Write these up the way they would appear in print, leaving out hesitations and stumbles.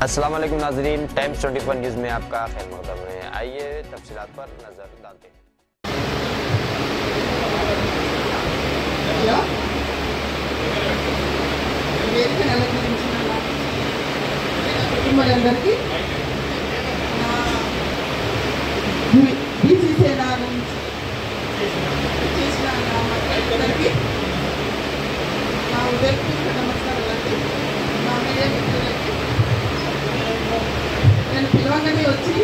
अस्सलाम वालेकुम नाज़रीन, टाइम्स 24 न्यूज़ में आपका खैर मक़दम है। आइए तफसीलात पर नज़र डालते हैं। కుటుంబాలందరికీ బీసీ సేన చేసిన అందరికీ నా ఉదయపూర్వక నమస్కారాలండి. నా మీడియా మిత్రులకి నేను పిలవగానే వచ్చి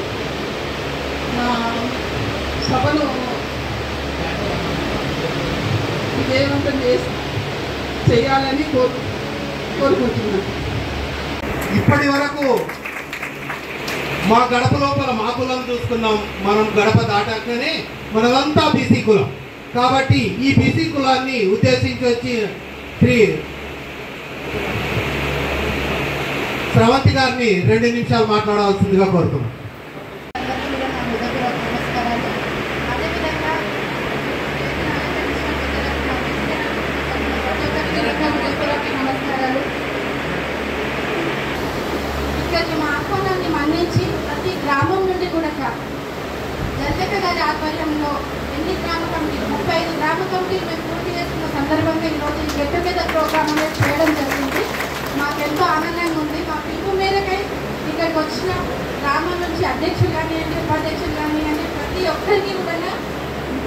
నా సభను విజయవంతం చేయాలని కోరుకుంటున్నాను. ఇప్పటి వరకు మా గడప లోపల మా కులం చూసుకున్నాం. మనం గడప దాటాకనే మనమంతా బీసీ కులం కాబట్టి ఈ బీసీ కులాన్ని ఉద్దేశించి వచ్చి శ్రీ స్రవంతి గారిని 2 నిమిషాలు మాట్లాడవలసిందిగా కోరుతున్నాం. మా ఆహ్వానాన్ని మన్నించి ప్రతి గ్రామం నుండి కూడా జల్జక్క గారి ఆధ్వర్యంలో ఎన్ని గ్రామ కమిటీలు 35 గ్రామ కమిటీలు మేము పూర్తి చేసుకున్న సందర్భంగా ఈరోజు ఈ గెట్ టుగెదర్ ప్రోగ్రామ్ అనేది చేయడం జరిగింది. మాకెంతో ఆనందంగా ఉంది. మా పిలుపు మేరకై ఇక్కడికి వచ్చిన గ్రామం నుంచి అధ్యక్షులు కానివ్వండి, ఉపాధ్యక్షులు కానివ్వండి, ప్రతి ఒక్కరికి కూడా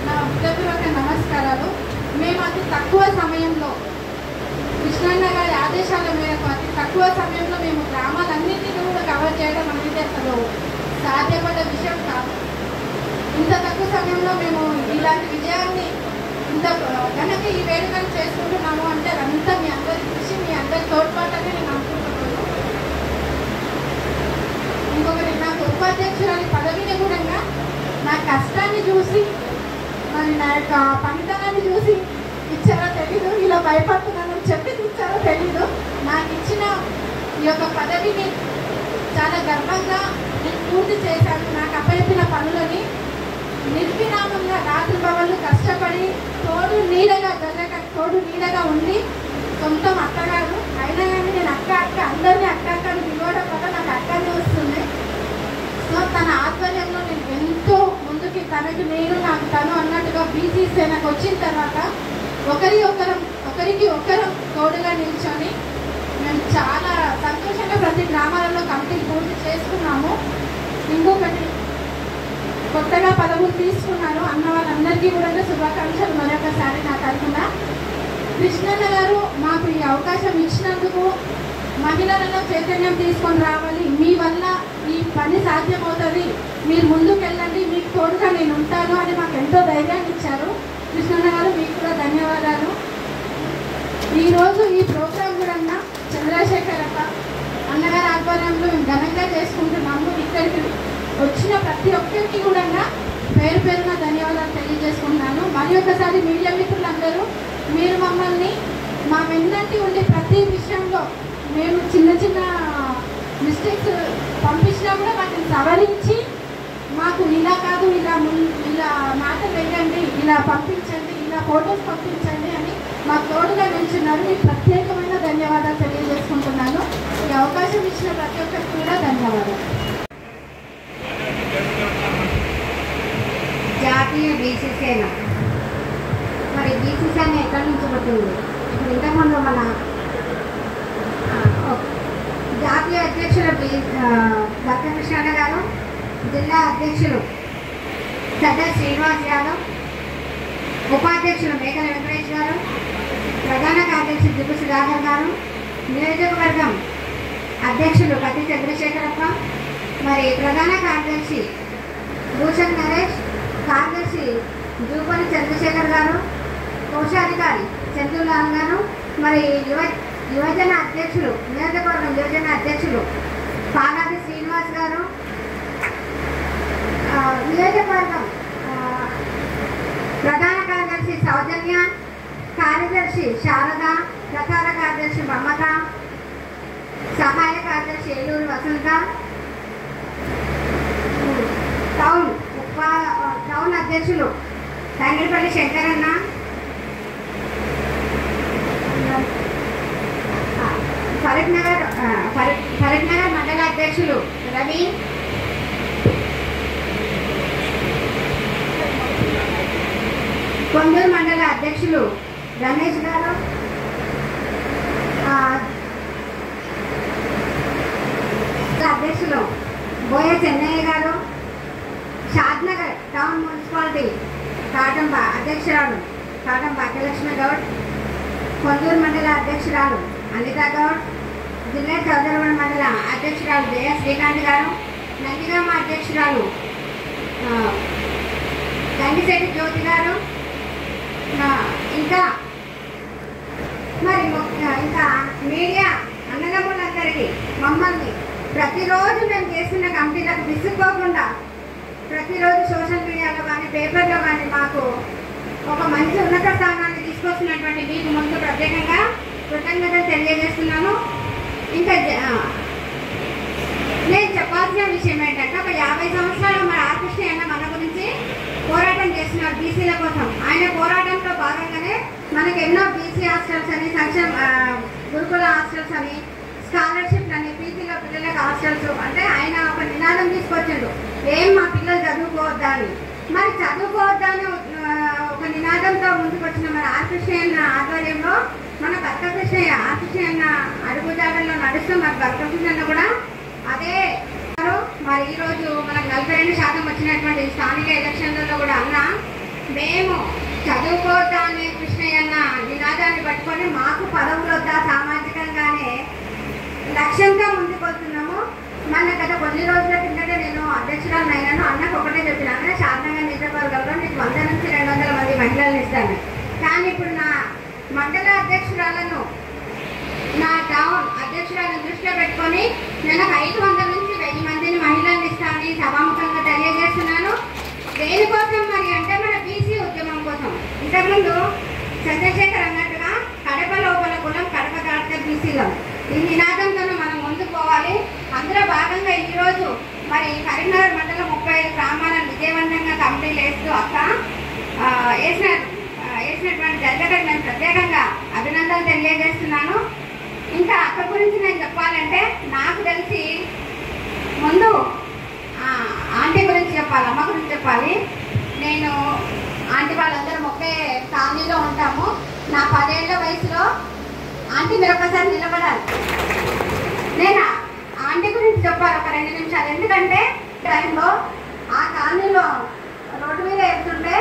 నా హృదయపూర్వక నమస్కారాలు. మేము అతి తక్కువ సమయంలో కృష్ణన్న గారి ఆదేశాల మేరకు అతి తక్కువ సమయంలో మేము గ్రామాలన్నింటినీ కూడా కవర్ చేయడం అనేది అసలు సాధ్యపడ్డ విషయం కాదు. ఇంత తక్కువ సమయంలో మేము ఇలాంటి విజయాన్ని ఇంత కనుక ఈ వేడుకలు చేసుకుంటున్నాము అంటే అదంతా మీ అందరి కృషి, మీ అందరి తోడ్పాటనే నేను అనుకుంటున్నాను. ఇంకొకటి, నాకు ఉపాధ్యక్షురాలి పదవిని కూడా నా కష్టాన్ని చూసి మరి నా యొక్క పనితనాన్ని చూసి ఇచ్చారో తెలీదు, ఇలా భయపడుతున్నానని చెప్పి ఇచ్చారో తెలీదు. నాకు ఇచ్చిన ఈ యొక్క పదవిని చాలా గర్వంగా నేను పూర్తి చేశాను. నాకు అప్పచెప్పిన పనులని నిర్విరామంగా రాత్రి పగళ్ళు కష్టపడి తోడు నీడగా ఉండి సొంతం అక్కగారు అయినా కానీ నేను అక్క అందరినీ అక్క అని పిలవడం వల్ల నాకు అక్కనే వస్తుంది. సో తన ఆధ్వర్యంలో నేను ఎంతో ముందుకి తనకి నేను నాకు తను అన్నట్టుగా బీసీ సేనకు వచ్చిన తర్వాత ఒకరికి ఒకరం తోడుగా నిల్చొని మేము చాలా సంతోషంగా ప్రతి గ్రామాలలో కమిటీలు పూర్తి చేసుకున్నాము. ఇంకొకటి, కొత్తగా పదవులు తీసుకున్నాను అన్న వాళ్ళందరికీ కూడా శుభాకాంక్షలు మరొకసారి నా తరఫున. కృష్ణన్న గారు మాకు ఈ అవకాశం ఇచ్చినందుకు, మహిళలలో చైతన్యం తీసుకొని రావాలి, మీ వల్ల ఈ పని సాధ్యమవుతుంది, మీరు ముందుకెళ్ళండి, మీకు తోడుగా నేను ఉంటాను అని మాకు ఎంతో ధైర్యాన్ని ఇచ్చారు. కృష్ణన్న గారు మీకు కూడా ధన్యవాదాలు. ఈరోజు ఈ ప్రోగ్రాం కూడా చంద్రశేఖరప్ప అన్నగారి ఆధ్వర్యంలో మేము ఘనంగా చేసుకుంటున్నాము. ఇక్కడికి వచ్చిన ప్రతి ఒక్కరికి కూడా పేరు పేరున ధన్యవాదాలు తెలియజేసుకుంటున్నాను. మరి ఒకసారి మీడియా మిత్రులందరూ మీరు మమ్మల్ని మా వెన్నంటి ఉండే ప్రతి విషయంలో మేము చిన్న చిన్న మిస్టేక్స్ పంపించినా కూడా వాటిని సవరించి మాకు ఇలా కాదు, ఇలా మాటలు వేయండి, ఇలా పంపించండి, ఇలా ఫొటోస్ పంపించండి అని మాకు తోడుగా నిల్చున్నారు. మీకు ప్రత్యేకమైన ధన్యవాదాలు తెలియజేసుకుంటున్నాను. ఈ అవకాశం ఇచ్చిన ప్రతి ఒక్కరికి కూడా ధన్యవాదాలు. జాతీయ బీసీ సేన, మరి బీసీ సేన ఎక్కడి నుంచి పుట్టింది? ఇప్పుడు ఇంతకుముందు మన జాతీయ అధ్యక్షులు దత్తకృష్ణ గారు, జిల్లా అధ్యక్షులు సదర్ శ్రీనివాస్ యాదవ్, ఉపాధ్యక్షులు మేకల వెంకటేష్ గారు, ప్రధాన కార్యదర్శి దిగు సుధాకర్ గారు, నియోజకవర్గం అధ్యక్షులు కత్తి చంద్రశేఖరప్ప, మరి ప్రధాన కార్యదర్శి భూషణ్ నరేష్, కార్యదర్శి జూపల్లి చంద్రశేఖర్ గారు, కోశాధికారి చంద్రులాల్ గారు, మరి యువజన అధ్యక్షులు నియోజకవర్గం యువజన అధ్యక్షులు పాలాది శ్రీనివాస్ గారు, నియోజకవర్గం ప్రధాన కార్యదర్శి సౌజన్య, కార్యదర్శి శారద, ప్రధాన కార్యదర్శి మమత, సహాయ కార్యదర్శి ఏలూరు వసంత, టౌన్ అధ్యక్షులు తండ్రిపల్లి శంకరన్న, ఫరూక్ నగర్ మండల అధ్యక్షులు రవి, కొందూరు మండల అధ్యక్షులు రమేష్ గారు, అధ్యక్షులు బోయ చెన్నయ్య గారు, షాద్నగర్ టౌన్ మున్సిపాలిటీ కాటంబ అధ్యక్షురాలు కాటం భాగ్యలక్ష్మి గౌడ్, కొందూరు మండల అధ్యక్షురాలు అనితా గౌడ్, జిల్లా చౌదరవడ మండల అధ్యక్షురాలు జయ శ్రీకాంత్ గారు, నందిగామ అధ్యక్షురాలు గండిశెట్టి జ్యోతి గారు, ఇంకా మరి ఇంకా మీడియా అన్నదమ్ములందరికీ మమ్మల్ని ప్రతిరోజు మేము చేస్తున్న కమిటీలకు విసుక్కోకుండా ప్రతిరోజు సోషల్ మీడియాలో కానీ పేపర్లో కానీ మాకు ఒక మంచి ఉన్నత స్థానాన్ని తీసుకొస్తున్నటువంటి మీకు ముందు ప్రత్యేకంగా కృతజ్ఞతలు తెలియజేస్తున్నాను. ఇంకా నేను చెప్పాల్సిన విషయం ఏంటంటే, ఒక 50 సంవత్సరాలు మన ఆర్కృష్ణ అన్న మన గురించి పోరాటం చేస్తున్నారు బీసీల కోసం. ఆయన పోరాటంలో భాగంగానే మనకు ఎన్నో బీసీ హాస్టల్స్ అని, సంక్షేమ గురుకుల హాస్టల్స్ అని, స్కాలర్షిప్లు అని, పీసీలో పిల్లలకు హాస్టల్స్ అంటే ఆయన ఒక నినాదం తీసుకొచ్చిండు, ఏం మా పిల్లలు చదువుకోవద్దా అని. మరి చదువుకోవద్దా అని ఒక నినాదంతో ముందుకు వచ్చిన మన ఆర్కృష్ణ ఆధ్వర్యంలో మన భర్తకృష్ణయ్య ఆర్కృష్ణ అడుగుజాడల్లో నడుస్తూ మన భర్తకృష్ణ కూడా అదే. మరి ఈరోజు మనకు 42% వచ్చినటువంటి స్థానిక ఎలక్షన్లలో కూడా అన్న మేము చదువుకోవద్దా అనే కృష్ణయ్య అన్న నినాదాన్ని పట్టుకొని మాకు పదవులు వద్దా సామాజికంగానే లక్ష్యంగా ముందుకు వస్తున్నాము. మన గత కొన్ని రోజుల కిందటే నేను అధ్యక్షురాలు అయినాను. అన్నకు ఒకటే చెప్పినాను, శారదంగా నిజవర్గంలో నీకు 100 నుంచి 200 మంది మహిళలను ఇస్తాను. కానీ ఇప్పుడు నా మండల అధ్యక్షురాలను, నా టౌన్ అధ్యక్షురాలను దృష్టిలో పెట్టుకొని నేను 500 నుంచి 1000 మందిని మహిళలను ఇస్తానని సభాముఖంగా తెలియజేస్తున్నాను. దేనికోసం మరి అంటే మన బీసీ ఉద్యమం కోసం. ఇంతకుముందు చంద్రశేఖర్ అన్నట్టుగా కడప లోపల కులం, కడప దాటితే బీసీలో, ఈ నినాదంతో మనం ముందుకు పోవాలి. అందులో భాగంగా ఈరోజు మరి కరీంనగర్ మండలం 35 గ్రామాలను విజయవంతంగా కమిటీలు వేస్తూ అక్క వేసినటువంటి జడ్జలకు నేను ప్రత్యేకంగా అభినందనలు తెలియజేస్తున్నాను. ఇంకా అక్క గురించి నేను చెప్పాలంటే, నాకు తెలిసి ముందు ఆంటీ గురించి చెప్పాలి, అమ్మ గురించి చెప్పాలి. నేను ఆంటీ వాళ్ళందరం ఒకే కాలనీలో ఉంటాము. నా 10 ఏళ్ల వయసులో ఆంటీ మీరు ఒకసారి నిలబడాలి. నేను ఆంటీ గురించి చెప్పాలి ఒక 2 నిమిషాలు. ఎందుకంటే టైంలో ఆ కాలనీలో రోడ్డు మీద వెళ్తుంటే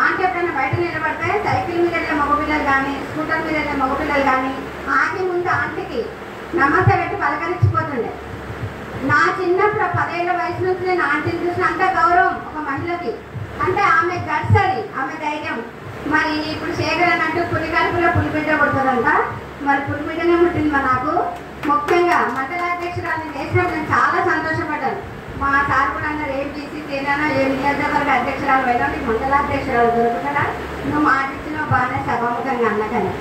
ఆంటీ ఎప్పుడైనా బయట నిలబడితే సైకిల్ మీద వెళ్ళే మగపిల్లలు కానీ, స్కూటర్ మీద వెళ్ళే మగపిల్లలు కానీ ఆకి ముందు ఆంటీకి నమస్తే పెట్టి పలకరించిపోతుండే. నా చిన్నప్పుడు 10 ఏళ్ల వయసు నుంచి నేను ఆంటీని చూసిన అంత గౌరవం ఒక మహిళకి. అంటే ఆమె గట్స్ అది, ఆమె ధైర్యం. మరి ఇప్పుడు శేఖర్ అన్నట్టు పులి కడుపులో పులిబిడ్డ పుడుతుందంట. మరి పులిబిడ్డనే పుట్టింది మా నాకు. ముఖ్యంగా మండలాధ్యక్షురాలను చేసినప్పుడు నేను చాలా సంతోషపడ్డాను. మా సార్ కూడా అన్నారు, ఏ బీసీసీ ఏదైనా ఏ నియోజకవర్గ అధ్యక్షురాలు అయినా నీకు మండలాధ్యక్షురాలు దొరుకుతారా, నువ్వు మాట ఇచ్చినావు బాగానే సభాముఖంగా అన్నకని.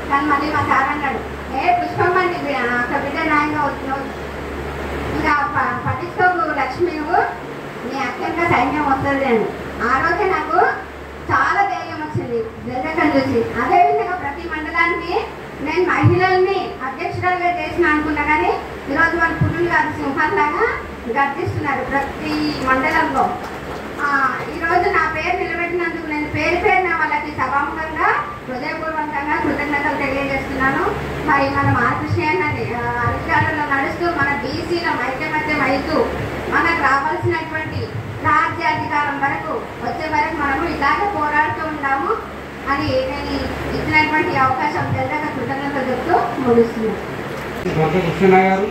కానీ మళ్ళీ మా సార్ అన్నాడు, పుష్పమ్మ నీకు అక్కడ బిడ్డ న్యాయంగా వచ్చినావు, ఇంకా పట్టించుకోకు లక్ష్మి, నువ్వు నీ అత్యంత సైన్యం వస్తుంది అని. ఆ రోజే నాకు చాలా ధైర్యం వచ్చింది జగన్ చూసి. అదేవిధంగా ప్రతి మండలానికి నేను మహిళల్ని అధ్యక్షురాలుగా చేసిన అనుకున్నా, కానీ ఈరోజు వాళ్ళు పురులు కాదు సింహాల్లాగా గర్తిస్తున్నారు ప్రతి మండలంలో. ఈరోజు నా పేరు నిలబెట్టినందుకు నేను పేరున వాళ్ళకి సభాముఖంగా హృదయపూర్వకంగా కృతజ్ఞతలు తెలియజేస్తున్నాను. మరి మనం ఆర్కృష్ణాన్ని అధికారంలో నడుస్తూ మన బీసీల ఐక్యమత్యం అవుతూ మనకు రావాల్సినటువంటి రాజ్యాధికారం వరకు వచ్చే వరకు మనము ఇలాగే పోరాడుతూ ఉన్నాము అని నేను ఇచ్చినటువంటి అవకాశం తెలియక కృతజ్ఞతలు చెప్తూ ముగిస్తున్నాను. కృష్ణ గారు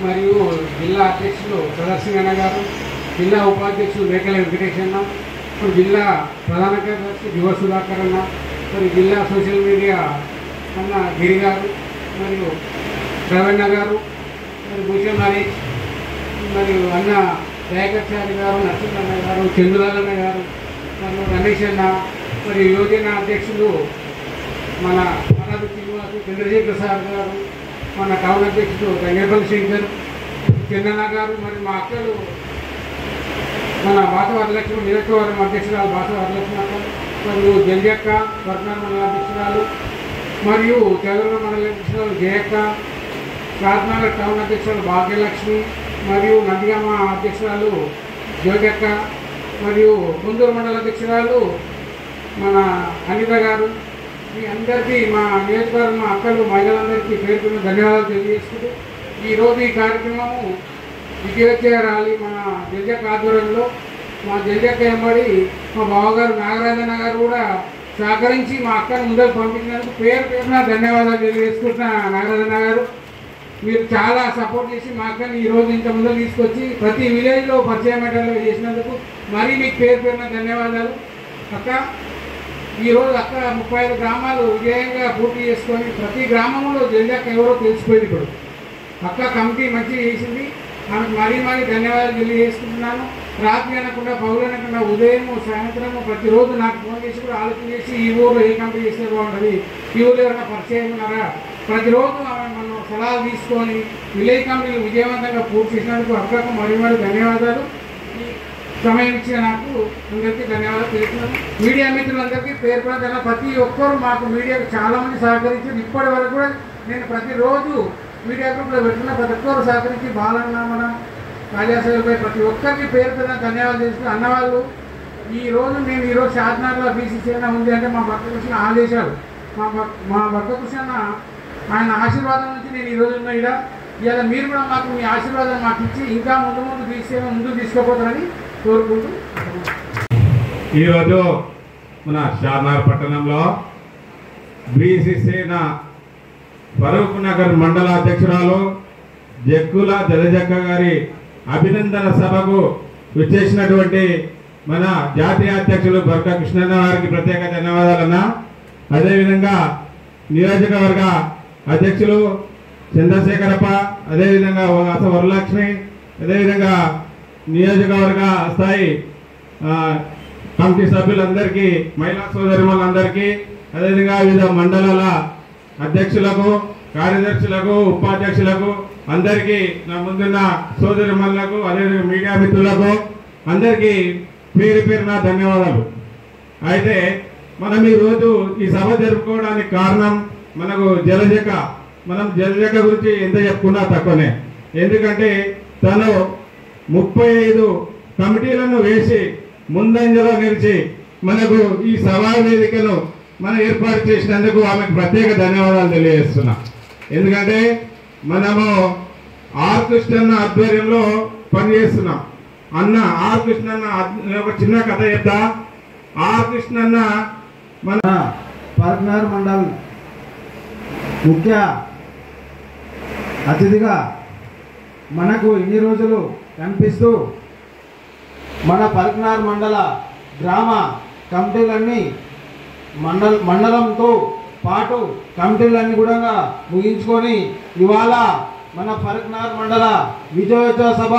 మరియు జిల్లా అధ్యక్షులు ప్రదర్శన గారు, జిల్లా ఉపాధ్యక్షులు మేకల వెంకటేశన్న, ఇప్పుడు జిల్లా ప్రధాన కార్యదర్శి యువ సుధాకర్ అన్న, మరి జిల్లా సోషల్ మీడియా అన్న గిరి గారు, మరియు రవణ గారు, మరి భూషణ్ నరేష్, మరియు అన్న దయాకర్చారి గారు, నరసింహన్న గారు, చంద్రులన్న గారు, మరియు రమేష్ అన్న, మరియు యువజన అధ్యక్షులు మన మనది శ్రీనివాసు, చంద్రశేఖర్ సార్ గారు, మన టౌన్ అధ్యక్షుడు రంగేపల్లి శంకర్, చెన్నన్న గారు, మరి మా అక్కలు మన భాష వరలక్ష్మి నియోజకవర్గం అధ్యక్షురాలు భాష వరలక్ష్మి అక్క, మరియు జంజక్క వర్గనాథ్ మండల అధ్యక్షురాలు, మరియు చంద్రబాబు మండల అధ్యక్షురాలు జయక్క, కాకినాడ టౌన్ అధ్యక్షురాలు భాగ్యలక్ష్మి, మరియు నందిగామ అధ్యక్షురాలు జ్యోతక్క, మరియు గుంటూరు మండల అధ్యక్షురాలు మన అనిత గారు, మీ అందరికీ మా నియోజకవర్గం అక్కలు మహిళలందరికీ పేరుకున్న ధన్యవాదాలు తెలియజేసుకుంటూ ఈరోజు ఈ కార్యక్రమము విజయోత్సవ ర్యాలీ మన జల్జక్క ఆధ్వర్యంలో మా జల్జక్క ఎంబడి మా బావగారు నాగరాజన్న గారు కూడా సహకరించి మా అక్కను ముందరు పంపించినందుకు పేరున ధన్యవాదాలు తెలియజేసుకుంటున్నా. నాగరాజన్న గారు, మీరు చాలా సపోర్ట్ చేసి మా అక్కని ఈరోజు ఇంత ముందుకు తీసుకొచ్చి ప్రతి విలేజ్లో పరిచయం మెటల్లో చేసినందుకు మరీ మీకు పేరున ధన్యవాదాలు. అక్క, ఈరోజు అక్క 35 గ్రామాలు విజయంగా పూర్తి చేసుకొని ప్రతి గ్రామంలో జల్జక్క ఎవరో తెలిసిపోయింది. ఇప్పుడు అక్క కమిటీ మంచిగా చేసింది, ఆమెకు మరీ ధన్యవాదాలు తెలియజేసుకుంటున్నాను. రాత్రి అనకుండా పౌలు అనకుండా ఉదయం సాయంత్రము ప్రతిరోజు నాకు ఫోన్ చేసి కూడా ఆలోచన చేసి ఈ ఊరు ఏ కంపెనీ చేస్తే బాగుంటుంది, ఈ ఊరు ఎవరైనా పరిచయం ఉన్నారా, ప్రతిరోజు ఆమె మనం సలహాలు తీసుకొని విలేజ్ కంపెనీలు విజయవంతంగా పూర్తి చేసినందుకు అక్కకు మరీ ధన్యవాదాలు. ఈ సమయం ఇచ్చిన నాకు అందరికీ ధన్యవాదాలు తెలుస్తున్నాను. మీడియా మిత్రులందరికీ పేరు ప్రతి ఒక్కరు మాకు మీడియాకు చాలామంది సహకరించారు. ఇప్పటి వరకు కూడా నేను ప్రతిరోజు మీడియా గ్రూప్లో పెట్టుకున్న ప్రతి ఒక్కరు సహకరించి బాలన్న మన రాజాసేవపై ప్రతి ఒక్కరికి పేరు ధన్యవాదాలు చేస్తూ అన్నవాళ్ళు ఈరోజు మేము ఈరోజు షాద్నగర్లో బీసీసీ ఉంది అంటే మా భక్త కృష్ణ ఆదేశాలు, మా భక్త కృష్ణ ఆయన ఆశీర్వాదం నుంచి నేను ఈరోజు ఉన్న ఇడ ఇవాళ మీరు కూడా మాకు మీ ఆశీర్వాదం మాకు ఇచ్చి ఇంకా ముందు ముందుకు తీసుకుపోతారని కోరుకుంటూ ఈరోజు మన షాద్నగర్ పట్టణంలో బీసీసీ ఫరూక్ నగర్ మండల అధ్యక్షురాలు జగ్గుల జలజక్క గారి అభినందన సభకు విచ్చేసినటువంటి మన జాతీయ అధ్యక్షులు బర్కా కృష్ణన్న గారికి ప్రత్యేక ధన్యవాదాలన్నా. అదేవిధంగా నియోజకవర్గ అధ్యక్షులు చంద్రశేఖరప్ప, అదేవిధంగా వరలక్ష్మి, అదేవిధంగా నియోజకవర్గ స్థాయి కమిటీ సభ్యులందరికీ, మహిళా సోదరిమలందరికీ, అదేవిధంగా వివిధ మండలాల అధ్యక్షులకు, కార్యదర్శులకు, ఉపాధ్యక్షులకు అందరికీ, నా ముందున్న సోదరిమణులకు, అదేవిధంగా మీడియా మిత్రులకు అందరికీ పేరున ధన్యవాదాలు. అయితే మనం ఈరోజు ఈ సభ జరుపుకోవడానికి కారణం మనకు జలజక్క. మనం జలజక్క గురించి ఎంత చెప్పుకున్నా తక్కువనే. ఎందుకంటే తను 35 కమిటీలను వేసి ముందంజలో నిలిచి మనకు ఈ సభా వేదికను మనం ఏర్పాటు చేసినందుకు ఆమెకు ప్రత్యేక ధన్యవాదాలు తెలియజేస్తున్నా. ఎందుకంటే మనము ఆర్ కృష్ణన్న ఆధ్వర్యంలో పనిచేస్తున్నాం. అన్న ఆర్ కృష్ణన్న ఒక చిన్న కథ చెప్తా. ఆర్ కృష్ణన్న మన పర్కనగర్ మండల్ ముఖ్య అతిథిగా మనకు ఇన్ని రోజులు కనిపిస్తూ మన పర్కనగర్ మండల గ్రామ కమిటీలన్నీ మండలంతో పాటు కమిటీలన్నీ కూడా ముగించుకొని ఇవాళ మన పర్కనగర్ మండల విజయోత్సవ సభ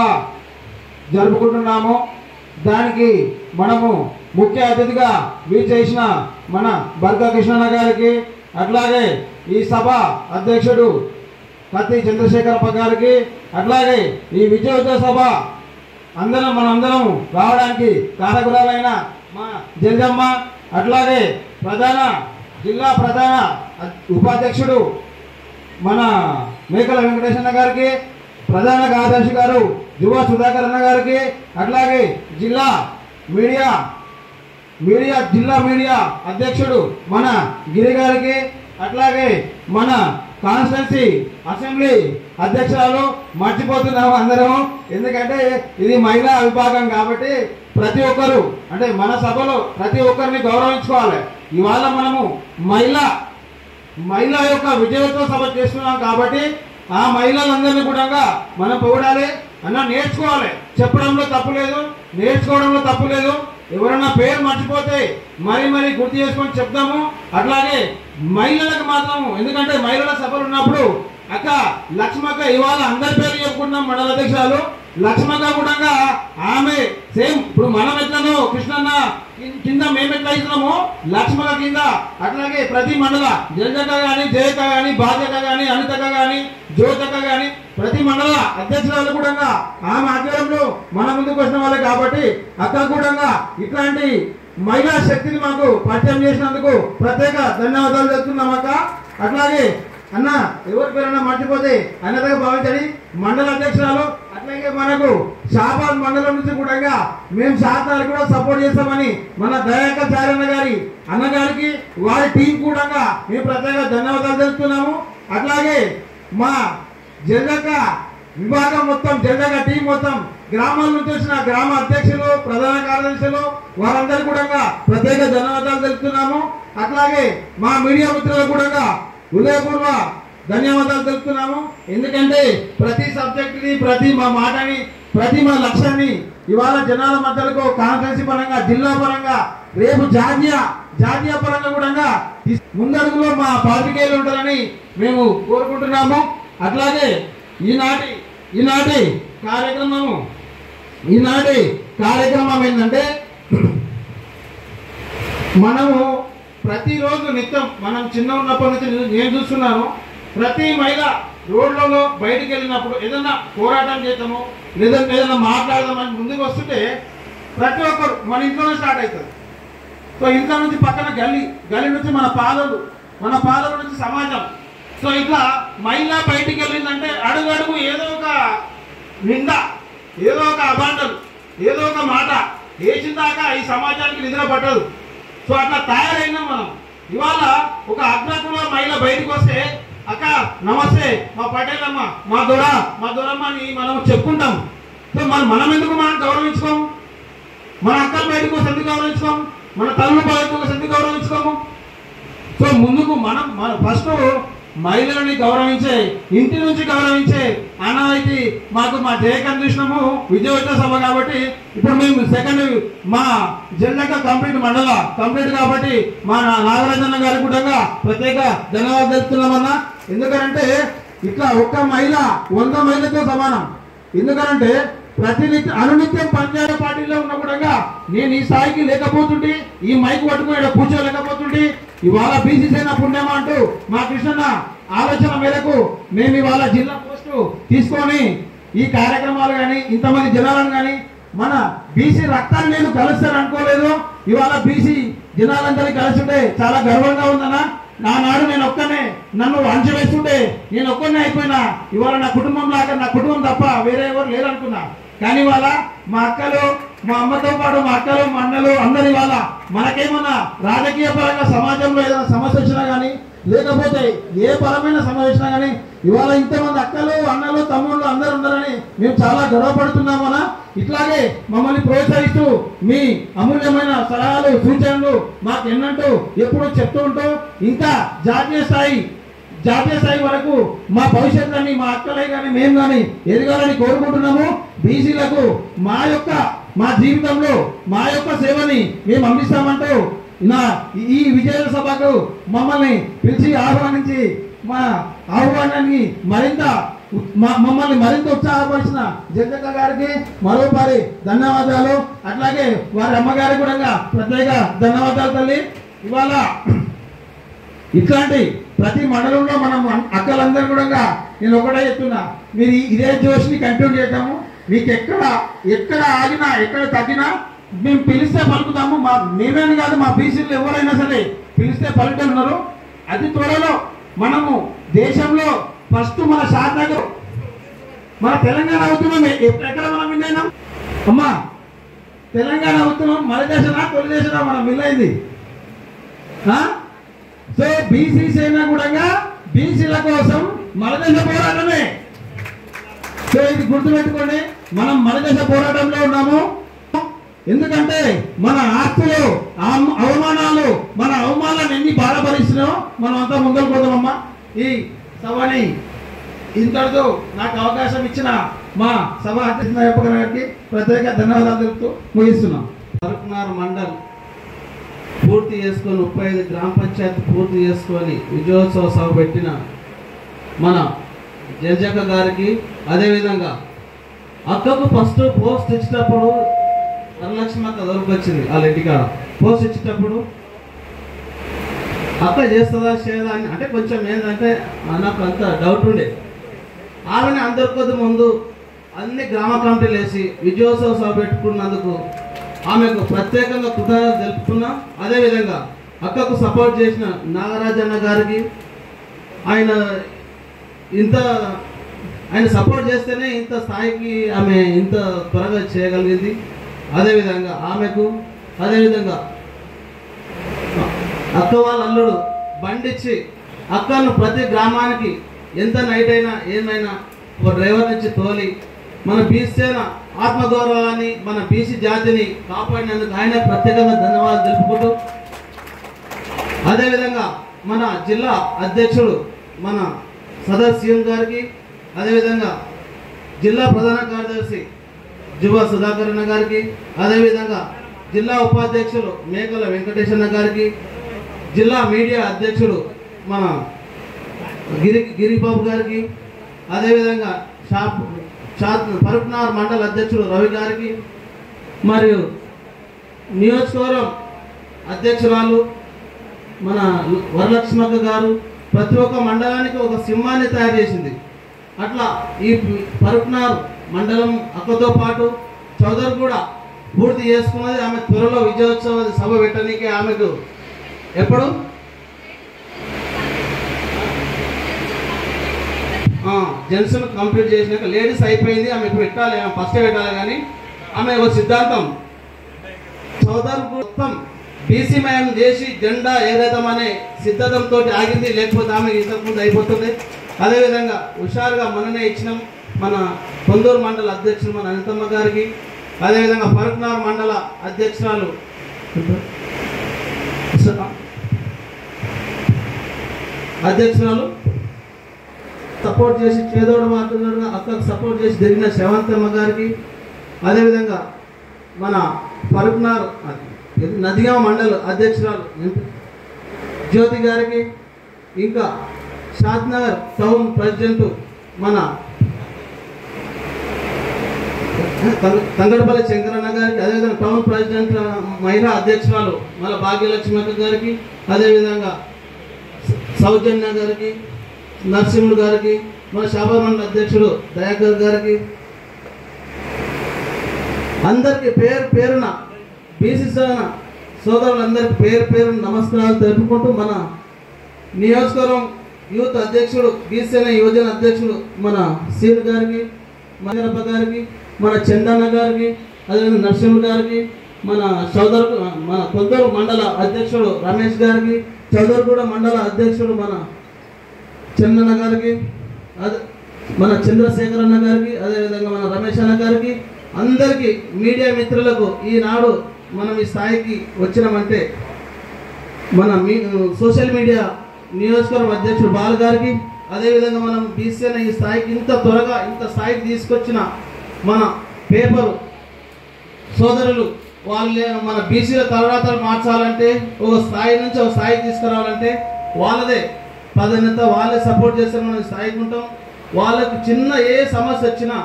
జరుపుకుంటున్నాము. దానికి మనము ముఖ్య అతిథిగా చేసిన మన బర్కా కృష్ణన్న గారికి, అట్లాగే ఈ సభ అధ్యక్షుడు కత్తి చంద్రశేఖరప్ప గారికి, అట్లాగే ఈ విజయోత్సవ సభ మనందరం రావడానికి కారకురాలైన మా జల్జమ్మ, అట్లాగే జిల్లా ప్రధాన ఉపాధ్యక్షుడు మన మేకల వెంకటేశన్న గారికి, ప్రధాన కార్యదర్శి గారు యువ సుధాకర్ అన్న గారికి, అట్లాగే జిల్లా మీడియా అధ్యక్షుడు మన గిరి గారికి, అట్లాగే మన కాన్స్టిట్యున్సీ అసెంబ్లీ అధ్యక్షురాలు మర్చిపోతున్నాము అందరం. ఎందుకంటే ఇది మహిళా విభాగం కాబట్టి ప్రతి ఒక్కరు అంటే మన సభలో ప్రతి ఒక్కరిని గౌరవించుకోవాలి. ఇవాళ మనము మహిళ యొక్క విజయోత్సవ సభ చేస్తున్నాం కాబట్టి ఆ మహిళలందరినీ కూడా మనం పొగడాలి అన్న, నేర్చుకోవాలి. చెప్పడంలో తప్పు లేదు, నేర్చుకోవడంలో తప్పు లేదు. ఎవరన్నా పేరు మర్చిపోతే మరీ గుర్తు చేసుకొని చెప్తాము. అట్లాగే మహిళలకు మాత్రము, ఎందుకంటే మహిళల సభలు ఉన్నప్పుడు అక్క లక్ష్మక్క ఇవాళ అందరి పేరు చెప్పుకుంటున్నాం. మండల అధ్యక్షురాలు లక్ష్మక్క కూడా ఆమె సేమ్ ఇప్పుడు మనం ఎట్లనో కృష్ణన్న కింద మేము ఎట్లా ఇస్తున్నామో లక్ష్మక్క కింద, అట్లాగే ప్రతి మండల జలజక్క కానీ, జయక్క కానీ, బాధ్యక్క కానీ, అనితక్క కానీ, జ్యోతక్క కానీ ప్రతి మండల అధ్యక్షురాలు కూడా ఆమె ఆధ్వర్యంలో మన ముందుకు వచ్చిన వాళ్ళే కాబట్టి అక్క కూడా ఇట్లాంటి మహిళా శక్తిని మాకు పరిచయం చేసినందుకు ప్రత్యేక ధన్యవాదాలు చెప్తున్నాం అక్క. అట్లాగే అన్న ఎవరి పేరైనా మర్చిపోతే అన్నదిగా భావించండి. మండల అధ్యక్షురాలు అట్లాగే మనకు షాబాద్ మండలం నుంచి కూడా మేము శాతాలు కూడా సపోర్ట్ చేస్తామని మన దయాకర్ చారన్న గారి అన్నగారికి వారి టీం కూడా మేము ప్రత్యేక ధన్యవాదాలు తెలుపుతున్నాము. అట్లాగే మా జనక విభాగం మొత్తం జనక టీం మొత్తం గ్రామాల నుంచి వచ్చిన గ్రామ అధ్యక్షులు ప్రధాన కార్యదర్శులు వారందరూ కూడా ప్రత్యేక ధన్యవాదాలు తెలుపుతున్నాము. అట్లాగే మా మీడియా మిత్రులకు కూడా హృదయపూర్వ ధన్యవాదాలు తెలుపుతున్నాము. ఎందుకంటే ప్రతి సబ్జెక్టుని ప్రతి మా మాటని ప్రతి మా లక్ష్యాన్ని ఇవాళ జనాల మధ్యలకు కాన్ఫరెన్స్ పరంగా జిల్లా పరంగా రేపు జాతీయ పరంగా కూడా ముందడుగులో మా పార్టీకేయులు ఉంటారని మేము కోరుకుంటున్నాము. అట్లాగే ఈనాటి కార్యక్రమం ఏంటంటే మనము ప్రతిరోజు నిత్యం మనం చిన్న ఉన్నప్పటి నుంచి నేను చూస్తున్నాను, ప్రతి మహిళ రోడ్లలో బయటికి వెళ్ళినప్పుడు ఏదైనా పోరాటం చేద్దాము లేదంటే ఏదైనా మాట్లాడదామని ముందుకు వస్తుంటే ప్రతి ఒక్కరు మన ఇంట్లోనే స్టార్ట్ అవుతుంది. సో ఇంట్లో నుంచి పక్కన గల్లీ నుంచి మన పాలన నుంచి సమాజం. సో ఇట్లా మహిళ బయటికి వెళ్ళిందంటే అడుగు ఏదో ఒక నింద, ఏదో ఒక అబాండలు, ఏదో ఒక మాట వేసిన దాకా ఈ సమాజానికి నిద్ర పట్టదు. సో అట్లా తయారైనాం మనం. ఇవాళ ఒక అగ్రకుల మహిళ బయటకు వస్తే అక్క నమస్తే, మా పటేలమ్మ, మా దొరమ్మ అని మనం చెప్పుకుంటాం. సో మనం ఎందుకు మనం గౌరవించుకోము? మన అక్కలు బయటకు వస్తే ఎందుకు గౌరవించుకోము? మన తల్లు బయటకు వస్తే ఎందుకు గౌరవించుకోము? సో ముందుకు మనం ఫస్ట్ మహిళలని గౌరవించే, ఇంటి నుంచి గౌరవించే ఆనవాయితీ మాకు మా జయకం చూసినాము విజయవంత సభ కాబట్టి ఇప్పుడు మేము సెకండ్ మా జిల్లా కంప్లీట్ కాబట్టి మా నాగరాజన్న గారికి కూడా ప్రత్యేక ధన్యవాదాలు తెలుపుతున్నామన్నా. ఎందుకంటే ఇట్లా ఒక్క మహిళ 100 మహిళతో సమానం. ఎందుకంటే అనునిత్యం పంచాయతీ పార్టీలో ఉన్న కూడా నేను ఈ స్థాయికి లేకపోతుంటే, ఈ మైక్ పట్టుకుని కూర్చోలేకపోతుంటే, ఇవాళ బీసీ సేన పుణ్యమా అంటూ మా కృష్ణన్న ఆలోచన మేరకు మేము ఇవాళ జిల్లా పోస్టు తీసుకొని ఈ కార్యక్రమాలు కానీ ఇంతమంది జనాలను కానీ మన బీసీ రక్తాన్ని నేను కలుస్తాను అనుకోలేదు. ఇవాళ బీసీ జనాలందరినీ కలుస్తుంటే చాలా గర్వంగా ఉందన్నా. నానాడు నేను ఒక్కనే నన్ను అంచవేస్తుంటే నేను ఒక్కనే అయిపోయినా. ఇవాళ నా కుటుంబం లాగా నా కుటుంబం తప్ప వేరే ఎవరు లేరనుకున్నా. కానీ ఇవాళ మా అక్కలు, మా అమ్మతో పాటు మా అక్కలు, మా అన్నలు అందరు ఇవాళ మనకేమన్నా రాజకీయ పరంగా సమాజంలో ఏదైనా సమస్య వచ్చినా కానీ లేకపోతే ఏ పరమైన సమస్య వచ్చినా కానీ ఇవాళ ఇంతమంది అక్కలు, అన్నలు, తమ్ముళ్ళు అందరూ ఉన్నారని మేము చాలా గర్వపడుతున్నామన్నా. ఇట్లాగే మమ్మల్ని ప్రోత్సహిస్తూ మీ అమూల్యమైన సలహాలు సూచనలు మాకు ఎన్నంటూ ఎప్పుడు చెప్తూ ఉంటూ ఇంకా జాతీయ స్థాయి వరకు మా భవిష్యత్తుని మా అక్కలే కానీ మేము కానీ ఎదగాలని కోరుకుంటున్నాము. బీసీలకు మా జీవితంలో మా యొక్క సేవని మేము అందిస్తామంటూ ఈ విజయ సభకు మమ్మల్ని పిలిచి ఆహ్వానించి మా ఆహ్వానాన్ని మమ్మల్ని మరింత ఉత్సాహపరిచిన జగక్క గారికి మరోసారి ధన్యవాదాలు. అట్లాగే వారి అమ్మగారికి కూడా ప్రత్యేక ధన్యవాదాలు తల్లి. ఇవాళ ఇట్లాంటి ప్రతి మండలంలో మనం అక్కలందరూ కూడా నేను ఒకటే చెప్తున్నా, మీరు ఇదే జోష్ని కంటిన్యూ చేద్దాము. మీకు ఎక్కడ ఆగినా ఎక్కడ తగ్గినా మేము పిలిస్తే పలుకుతాము. మేమేమి కాదు, మా బీసీలు ఎవరైనా సరే పిలిస్తే పలుకుతున్నారు. అతి త్వరలో మనము దేశంలో ఫస్ట్ మన శాతకు మన తెలంగాణ అవుతున్నాం. ఎక్కడ మనం విన్నాం అమ్మా? తెలంగాణ అవుతున్నాం. మన దేశనా తొలి దేశనా మనం విన్నైంది. సో బీసీ సేన కూడా బీసీల కోసం మనదేశ పోరాటమే. సో ఇది గుర్తుపెట్టుకోండి, మనం మనదేశ పోరాటంలో ఉన్నాము. ఎందుకంటే మన ఆస్తులు అవమానాలు మన అవమానాలను ఎన్ని బాధపరిస్తున్నామో మనం అంతా ముందరు పోతామమ్మా. ఈ సభని ఇంతటితో నాకు అవకాశం ఇచ్చిన మా సభ అధ్యక్ష గారికి ప్రత్యేక ధన్యవాదాలు తెలుపుతూ ముగిస్తున్నాం. తరపునార్ మండల్ పూర్తి చేసుకొని 35 గ్రామ పంచాయతీ పూర్తి చేసుకొని విజయోత్సవ సభ పెట్టిన మన జయజక్క గారికి, అదేవిధంగా అక్కకు ఫస్ట్ పోస్ట్ ఇచ్చేటప్పుడు వరలక్ష్మి అక్క దొరికొచ్చింది. వాళ్ళ ఇంటికాడ పోస్ట్ ఇచ్చేటప్పుడు అక్క చేస్తుందా చేయదా అని అంటే కొంచెం ఏంటంటే నాకు అంత డౌట్ ఉండే. ఆమెను అందరి ముందు అన్ని గ్రామ కమిటీలు వేసి విజయోత్సవ సభ పెట్టుకున్నందుకు ఆమెకు ప్రత్యేకంగా కృతజ్ఞతలు తెలుపుతున్నాం. అదేవిధంగా అక్కకు సపోర్ట్ చేసిన నాగరాజన్న గారికి, ఆయన ఇంత ఆయన సపోర్ట్ చేస్తేనే ఇంత స్థాయికి ఆమె ఇంత త్వరగా చేయగలిగింది. అదేవిధంగా ఆమెకు అదేవిధంగా అక్క వాళ్ళ అల్లుడు బండిచ్చి అక్కను ప్రతి గ్రామానికి ఎంత నైట్ అయినా ఏమైనా ఒక డ్రైవర్ నుంచి తోలి మన బీసీన ఆత్మగౌరవాన్ని మన బీసీ జాతిని కాపాడినందుకు ఆయన ప్రత్యేకంగా ధన్యవాదాలు తెలుపుకుంటూ అదేవిధంగా మన జిల్లా అధ్యక్షుడు మన సదర్ సీఎం గారికి అదేవిధంగా జిల్లా ప్రధాన కార్యదర్శి జువా సుధాకర్ అన్న గారికి అదేవిధంగా జిల్లా ఉపాధ్యక్షులు మేకల వెంకటేశన్న గారికి జిల్లా మీడియా అధ్యక్షుడు మన గిరిబాబు గారికి అదేవిధంగా ఫరూక్నగర్ మండల అధ్యక్షుడు రవి గారికి మరియు నియోజకవర్గం అధ్యక్షురాలు మన వరలక్ష్మక్క గారు ప్రతి ఒక్క మండలానికి ఒక సింహాన్ని తయారు చేసింది. అట్లా ఈ ఫరూక్నగర్ మండలం అక్కతో పాటు చౌదరి కూడా పూర్తి చేసుకున్నది. ఆమె త్వరలో విజయోత్సవ సభ పెట్టడానికి ఆమెకు ఎప్పుడు జెంట్స్ కంప్లీట్ చేసినాక లేడీస్ అయిపోయింది. ఆమె ఇప్పుడు పెట్టాలి, ఆమె ఫస్ట్ పెట్టాలి. కానీ ఆమె ఒక సిద్ధాంతం చౌదరి మొత్తం బీసీమయం చేసి జెండా ఎగరేద్దామనే సిద్ధాంతంతో ఆగింది. లేకపోతే ఆమె ఇంతకుముందు అయిపోతుంది. అదేవిధంగా హుషారుగా మొన్ననే ఇచ్చినాం మన కొందూరు మండల అధ్యక్షులు మన అనితమ్మ గారికి అదేవిధంగా ఫరూక్నగర్ మండల అధ్యక్షురాలు సపోర్ట్ చేసి చేదోడు మాట్లాడుగా అక్కకు సపోర్ట్ చేసి జరిగిన శ్రవంతమ్మ గారికి అదేవిధంగా మన ఫరూక్నగర్ నదిగామ మండల అధ్యక్షురాలు జ్యోతి గారికి ఇంకా షాద్నగర్ టౌన్ ప్రెసిడెంట్ మన తంగడపల్లి శంకరన్న గారికి అదేవిధంగా టౌన్ ప్రెసిడెంట్ మహిళా అధ్యక్షురాలు మన భాగ్యలక్ష్మి గారికి అదేవిధంగా సౌజన్య గారికి నరసింహుడు గారికి మన శాబర్ మండల అధ్యక్షుడు దయాకర్ గారికి అందరికి పేరు పేరున బీసీ సోదరులందరికీ పేరు పేరున నమస్కారాలు తెలుపుకుంటూ మన నియోజకవర్గం యూత్ అధ్యక్షుడు బీసీఎన్ యువజన అధ్యక్షుడు మన సీన్ గారికి మంగరప్ప గారికి మన చందన్న గారికి అదేవిధంగా నరసింహుడు గారికి మన మన కొందరు మండల అధ్యక్షుడు రమేష్ గారికి చౌదరిగూడ మండల అధ్యక్షుడు మన చందన్న గారికి మన చంద్రశేఖర్ అన్న గారికి అదేవిధంగా మన రమేష్ అన్న గారికి అందరికీ మీడియా మిత్రులకు ఈనాడు మనం ఈ స్థాయికి వచ్చినామంటే మన సోషల్ మీడియా నియోజకవర్గం అధ్యక్షుడు బాల్ గారికి అదేవిధంగా మనం బీసీఎన్ ఈ స్థాయికి ఇంత త్వరగా ఇంత స్థాయికి తీసుకొచ్చిన మన పేపరు సోదరులు వాళ్ళే మన బీసీల తలరాతలు మార్చాలంటే ఒక స్థాయి నుంచి ఒక స్థాయికి తీసుకురావాలంటే వాళ్ళదే ప్రాధాన్యత, వాళ్ళే సపోర్ట్ చేస్తారు. మనం స్థాయికి ఉంటాం. వాళ్ళకి చిన్న ఏ సమస్య వచ్చినా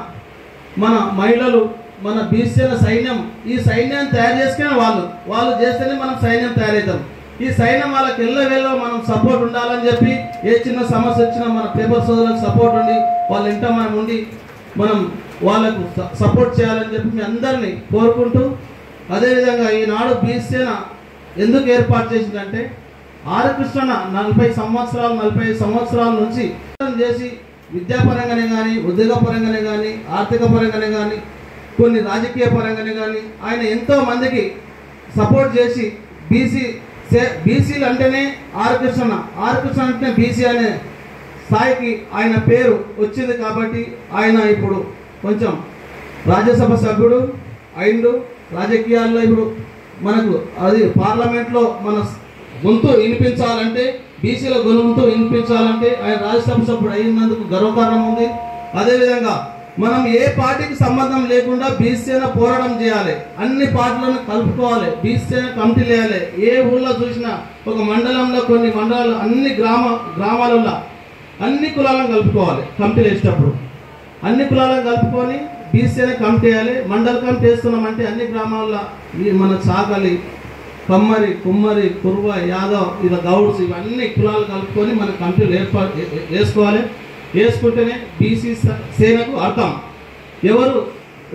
మన మహిళలు మన బీసీల సైన్యం ఈ సైన్యాన్ని తయారు చేసుకునే వాళ్ళు చేస్తేనే మనం సైన్యం తయారవుతాం. ఈ సైన్యం వాళ్ళకి వెళ్ళ మనం సపోర్ట్ ఉండాలని చెప్పి ఏ చిన్న సమస్య వచ్చినా మన పేపర్ సోదరులకు సపోర్ట్ ఉండి వాళ్ళ ఇంట మనం ఉండి మనం వాళ్ళకు సపోర్ట్ చేయాలని చెప్పి మీ అందరినీ కోరుకుంటూ అదేవిధంగా ఈనాడు బీసీన ఎందుకు ఏర్పాటు చేసిందంటే ఆర్ కృష్ణ 45 సంవత్సరాల నుంచి చేసి విద్యాపరంగానే కానీ ఉద్యోగ పరంగానే కానీ ఆర్థిక పరంగానే కానీ కొన్ని రాజకీయ పరంగానే కానీ ఆయన ఎంతో మందికి సపోర్ట్ చేసి బీసీలు అంటేనే ఆర్ కృష్ణ అంటేనే బీసీ అనే స్థాయికి ఆయన పేరు వచ్చింది. కాబట్టి ఆయన ఇప్పుడు కొంచెం రాజ్యసభ సభ్యుడు అయిండు. రాజకీయాల్లో ఇప్పుడు మనకు అది పార్లమెంట్లో మన గొంతు వినిపించాలంటే బీసీల గొంతు వినిపించాలంటే ఆయన రాజ్యసభ సభ్యుడు అయినందుకు గర్వకారణం ఉంది. అదేవిధంగా మనం ఏ పార్టీకి సంబంధం లేకుండా బీసీన పోరాటం చేయాలి, అన్ని పార్టీలను కలుపుకోవాలి, బీసీన కమిటీలు వేయాలి. ఏ ఊళ్ళో చూసినా ఒక మండలంలో కొన్ని మండలాలు అన్ని గ్రామాలలో అన్ని కులాలను కలుపుకోవాలి. కమిటీలు వేసేటప్పుడు అన్ని కులాలను కలుపుకొని బీసీని కమిటీ వేయాలి. మండల కమిటీ వేస్తున్నామంటే అన్ని గ్రామాల్లో మన సాకలి, కమ్మరి, కుమ్మరి, కుర్వ, యాదవ్, ఇలా గౌడ్స్ ఇవన్నీ కులాలు కలుపుకొని మన కమిటీలు వేసుకోవాలి. వేసుకుంటేనే బీసీ సేనకు అర్థం.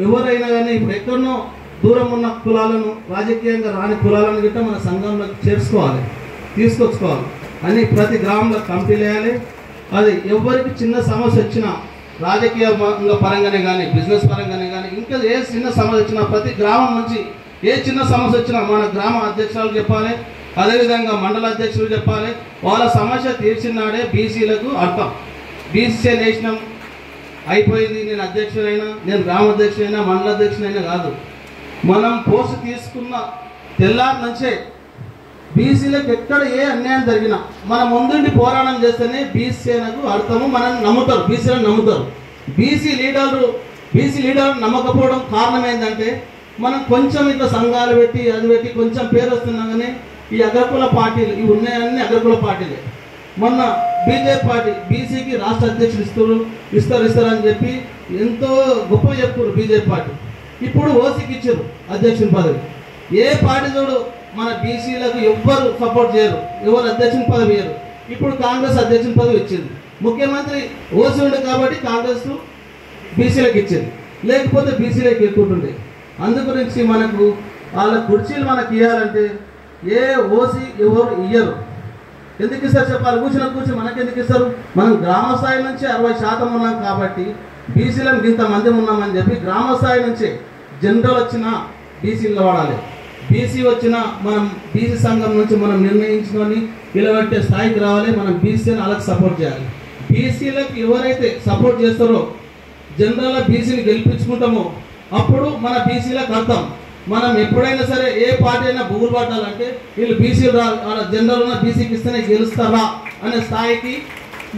ఎవరైనా కానీ ఇప్పుడు ఎక్కడనో దూరం ఉన్న కులాలను రాజకీయంగా రాని కులాలను గిట్ట మన సంఘంలో తీసుకొచ్చుకోవాలి అని ప్రతి గ్రామంలో కమిటీలు వేయాలి. అది ఎవరికి చిన్న సమస్య వచ్చినా రాజకీయ పరంగానే కానీ బిజినెస్ పరంగానే కానీ ఇంకా ఏ చిన్న సమస్య వచ్చినా ప్రతి గ్రామం నుంచి ఏ చిన్న సమస్య వచ్చినా మన గ్రామ అధ్యక్షులు చెప్పాలి, అదేవిధంగా మండల అధ్యక్షులు చెప్పాలి. వాళ్ళ సమస్య తీర్చినాడే బీసీలకు అర్థం. బీసీ నేషనం అయిపోయింది, నేను అధ్యక్షుడైనా, నేను గ్రామ అధ్యక్షుడైనా, మండల అధ్యక్షుడైనా కాదు. మనం పోస్ట్ తీసుకున్న తెల్లారి నుంచే బీసీలకు ఎక్కడ ఏ అన్యాయం జరిగినా మనం ముందుండి పోరాటం చేస్తేనే బీసీలకు అర్థము. మనం నమ్ముతారు, బీసీలను నమ్ముతారు. బీసీ లీడర్లు నమ్మకపోవడం కారణం ఏంటంటే మనం కొంచెం ఇట్లా సంఘాలు పెట్టి అది పెట్టి కొంచెం పేరు వస్తున్నా కానీ ఈ అగ్రకుల పార్టీలు ఇవి ఉన్నాయన్నీ అగ్రకుల పార్టీలే. మొన్న బీజేపీ పార్టీ బీసీకి రాష్ట్ర అధ్యక్షులు ఇస్తారు అని చెప్పి ఎంతో గొప్ప చెప్తారు బీజేపీ పార్టీ. ఇప్పుడు ఓసీకి ఇచ్చారు అధ్యక్షుని పదవి. ఏ పార్టీ చూడు మన బీసీలకు ఎవ్వరు సపోర్ట్ చేయరు, ఎవరు అధ్యక్షుని పదవి ఇయ్యరు. ఇప్పుడు కాంగ్రెస్ అధ్యక్షుని పదవి ఇచ్చింది. ముఖ్యమంత్రి ఓసీ ఉండే కాబట్టి కాంగ్రెస్ బీసీలకు ఇచ్చింది, లేకపోతే బీసీలకు ఎక్కుంటుండే. అందుగురించి మనకు వాళ్ళ కుర్చీలు మనకు ఇవ్వాలంటే ఏ ఓసీ ఎవరు ఇయ్యరు. ఎందుకు ఇస్తారు చెప్పాలి? కూర్చి మనకెందుకు ఇస్తారు? మనం గ్రామ స్థాయి నుంచి 60% ఉన్నాం కాబట్టి బీసీలను ఇంతమంది ఉన్నామని చెప్పి గ్రామ స్థాయి నుంచే జనరల్ వచ్చినా బీసీలో వాడాలి. బీసీ వచ్చినా మనం బీసీ సంఘం నుంచి మనం నిర్ణయించుకొని నిలబెట్టే స్థాయికి రావాలి. మనం బీసీని అలాగే సపోర్ట్ చేయాలి. బీసీలకు ఎవరైతే సపోర్ట్ చేస్తారో జనరల్గా బీసీని గెలిపించుకుంటామో అప్పుడు మన బీసీలకు అర్థం. మనం ఎప్పుడైనా సరే ఏ పార్టీ అయినా బుగులు పట్టాలంటే వీళ్ళు బీసీలు జనరల్ ఉన్న బీసీకి ఇస్తేనే గెలుస్తారా అనే స్థాయికి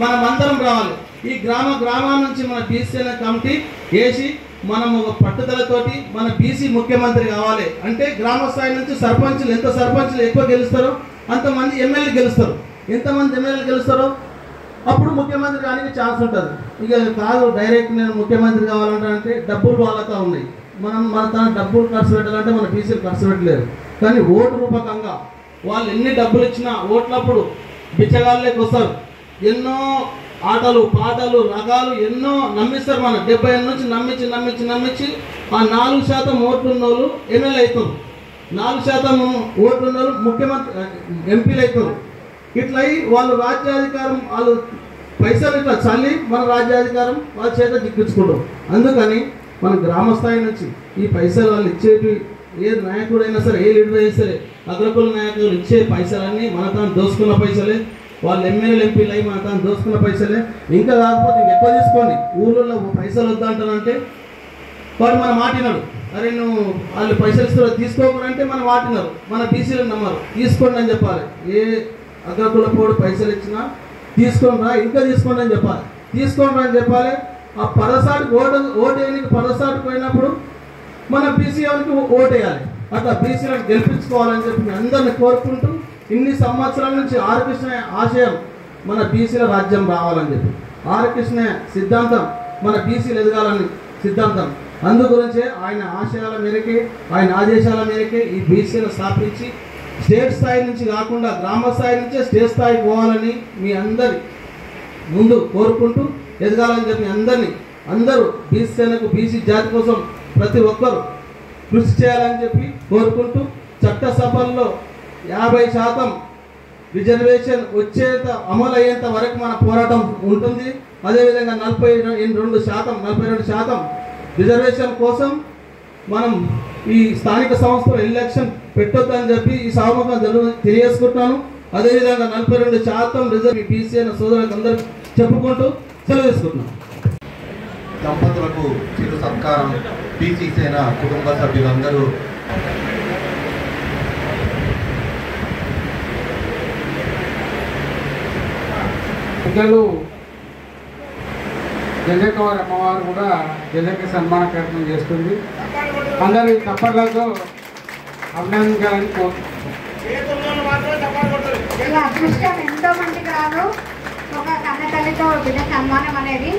మనం అందరం రావాలి. ఈ గ్రామం నుంచి మన బీసీ అనే కమిటీ వేసి మనం ఒక పట్టుదలతోటి మన బీసీ ముఖ్యమంత్రి కావాలి అంటే గ్రామ స్థాయి నుంచి సర్పంచులు ఎంత సర్పంచులు ఎక్కువ గెలుస్తారో అంతమంది ఎమ్మెల్యేలు గెలుస్తారు. ఎంతమంది ఎమ్మెల్యేలు గెలుస్తారో అప్పుడు ముఖ్యమంత్రి కానికి ఛాన్స్ ఉంటుంది. ఇక కాదు డైరెక్ట్ నేను ముఖ్యమంత్రి కావాలంటే డబ్బులు వాళ్ళతో ఉన్నాయి. మన తన డబ్బులు ఖర్చు పెట్టాలంటే మన బీసీలు ఖర్చు పెట్టలేరు. కానీ ఓటు రూపకంగా వాళ్ళు ఎన్ని డబ్బులు ఇచ్చినా ఓట్లప్పుడు బిచ్చగాళ్ళకి వస్తారు. ఎన్నో ఆటలు పాటలు రకాలు ఎన్నో నమ్మిస్తారు. మన 70 ఏళ్ళ నుంచి నమ్మించి ఆ 4% ఓట్లు ఉన్న వాళ్ళు ఎమ్మెల్యే అవుతారు, 4% ఓట్లు ఉన్న వాళ్ళు ముఖ్యమంత్రి ఎంపీలు అవుతారు. ఇట్లా వాళ్ళు రాజ్యాధికారం వాళ్ళు పైసలు ఇట్లా చల్లి మన రాజ్యాధికారం వాళ్ళ చేత దిక్కించుకుంటారు. అందుకని మన గ్రామ స్థాయి నుంచి ఈ పైసలు వాళ్ళు ఇచ్చేవి ఏ నాయకుడైనా సరే ఏ లీడర్ అయినా సరే అగ్రకుల నాయకులు ఇచ్చే పైసలన్నీ మన తాను దోసుకున్న పైసలే. వాళ్ళు ఎమ్మెల్యేలు ఎంపీలు అయ్యి మన తాను దోసుకున్న పైసలే. ఇంకా కాకపోతే ఇంకెక్కువ తీసుకోండి. ఊళ్ళో పైసలు వద్దంటానంటే వాడు మన మాటినాడు. అరే నువ్వు వాళ్ళు పైసలు ఇస్తారో తీసుకోకూడంటే మనం మాటినారు. మన బీసీలు నమ్మరు. తీసుకోండి అని చెప్పాలి. ఏ అగ్రకుల పోడు పైసలు ఇచ్చినా తీసుకోండి రా, ఇంకా తీసుకోండి అని చెప్పాలి. తీసుకోండి అని చెప్పాలి. ఆ పరసాటికి ఓటు వేయడానికి పరసాటికి పోయినప్పుడు మన బీసీ వాళ్ళకి ఓటు వేయాలి. అట్లా బీసీలను గెలిపించుకోవాలని చెప్పి అందరిని కోరుకుంటూ ఇన్ని సంవత్సరాల నుంచి ఆర్ కృష్ణ ఆశయం మన బీసీల రాజ్యం రావాలని చెప్పి ఆర్ కృష్ణ సిద్ధాంతం మన బీసీలు ఎదగాలని సిద్ధాంతం. అందుగురించే ఆయన ఆశయాల మేరకే ఆయన ఆదేశాల మేరకే ఈ బీసీలను స్థాపించి స్టేట్ స్థాయి నుంచి కాకుండా గ్రామ స్థాయి నుంచే స్టేట్ స్థాయికి పోవాలని మీ అందరి ముందు కోరుకుంటూ ఎదగాలని చెప్పి అందరూ బీసీలకు బీసీ జాతి కోసం ప్రతి ఒక్కరూ కృషి చేయాలని చెప్పి కోరుకుంటూ చట్టసభల్లో 50% రిజర్వేషన్ వచ్చేంత అమలు అయ్యేంత వరకు మన పోరాటం ఉంటుంది. అదేవిధంగా 42% రిజర్వేషన్ కోసం మనం ఈ స్థానిక సంస్థలు ఎలక్షన్ పెట్టొద్దని చెప్పి ఈ సభముఖం తెలియజేసుకుంటున్నాను. అదేవిధంగా 42% రిజర్వ్ బీసీ అయిన సోదరులకు అందరూ చెప్పుకుంటూ సెలవు తీసుకుంటున్నాను. దంపతులకు చిరు సత్కారం బీసీ సేన కుటుంబ సభ్యులందరూ పెద్దలు జంజకవారి అమ్మవారు కూడా జంజక సన్మాన కార్యక్రమం చేస్తుంది. అందరి తప్పట్లతో అభినందించాలని ఇలా అదృష్టం ఎంతో మందికి రాదు. ఒక కన్న తల్లితో బిడ్డ సన్మానం అనేది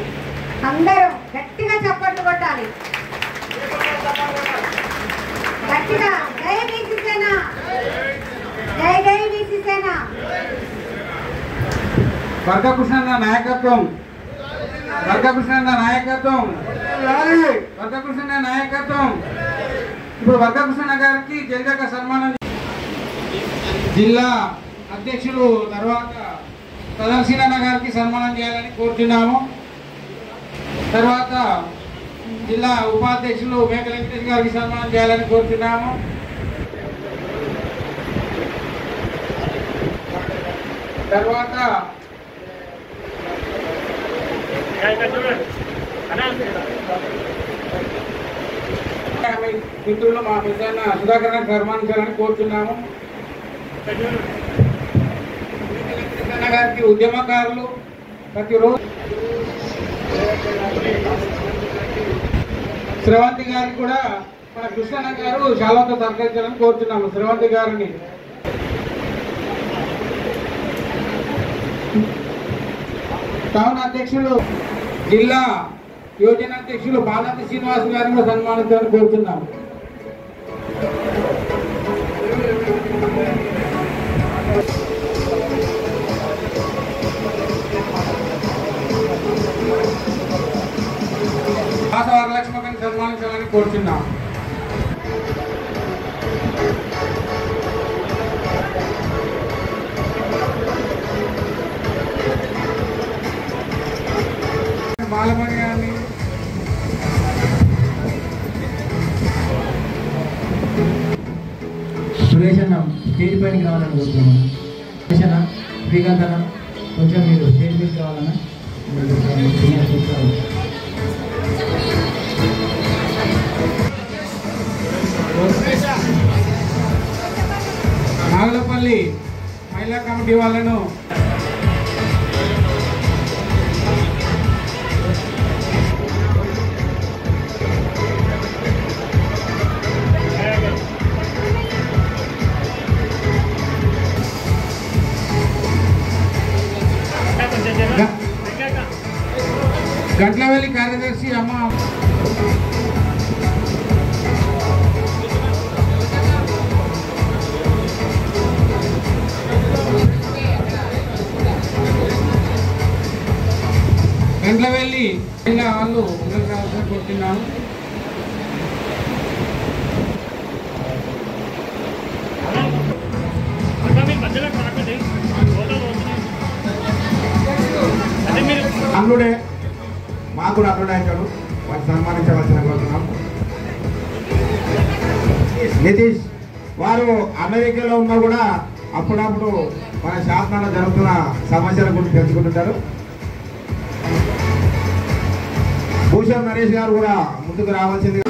అందరూ గట్టిగా చప్పట్లు కొట్టాలి. గట్టిగా జై బీసీ సేన, జై జై బీసీ సేన. వర్గకృష్ణ నాయకత్వం, వర్గకృష్ణ నాయకత్వం, వర్గకృష్ణ నాయకత్వం. ఇప్పుడు వర్గకృష్ణ గారికి జంజక సన్మానం జిల్లా అధ్యక్షులు తర్వాత ప్రదర్శన గారికి సన్మానం చేయాలని కోరుతున్నాము. తర్వాత జిల్లా ఉపాధ్యక్షులు మేకల వెంకటేష్ గారికి సన్మానం చేయాలని కోరుతున్నాము. తర్వాత మిత్రులు మా పెద్దన్న సుధాకర్ గారిని సన్మానించాలని కోరుతున్నాము. గారికి ఉద్యమకారులు ప్రతిరోజు శ్రవంతి గారికి కూడా మన కృష్ణన్న గారు శాలతో సహకరించాలని కోరుతున్నాము. శ్రవంతి గారిని టౌన్ అధ్యక్షులు జిల్లా యోజన అధ్యక్షులు బాలాజీ శ్రీనివాస్ గారిని కూడా సన్మానించాలని కోరుతున్నాము. వరలక్ష్మి గారిని సన్మానించాలని కోరుతున్నాం. బాలమణి గారిని సురేష్ అన్న స్టేజ్ పైనకి రావాలని కోరుతున్నాను. సురేష్ అన్న శ్రీకాంత్ అన్న కొంచెం మీరు స్టేజ్ పైకి రావాలన్నా నాగలపల్లి మహిళా కమిటీ వాళ్ళను గంట్లవెల్లి కార్యదర్శి అమ్మ గంట్లవెల్లి వాళ్ళు కోరుతున్నాను. అల్లుడే మాకు కూడా అల్లుడే అవుతాడు, వాటిని సన్మానించవలసిన కోరుతున్నాం. నితీష్ వారు అమెరికాలో ఉన్నా కూడా అప్పుడప్పుడు మన శాసనాల్లో జరుగుతున్న సమస్యల గురించి తెలుసుకుంటుంటారు. భూషణ్ నరేష్ గారు కూడా ముందుకు రావాల్సింది.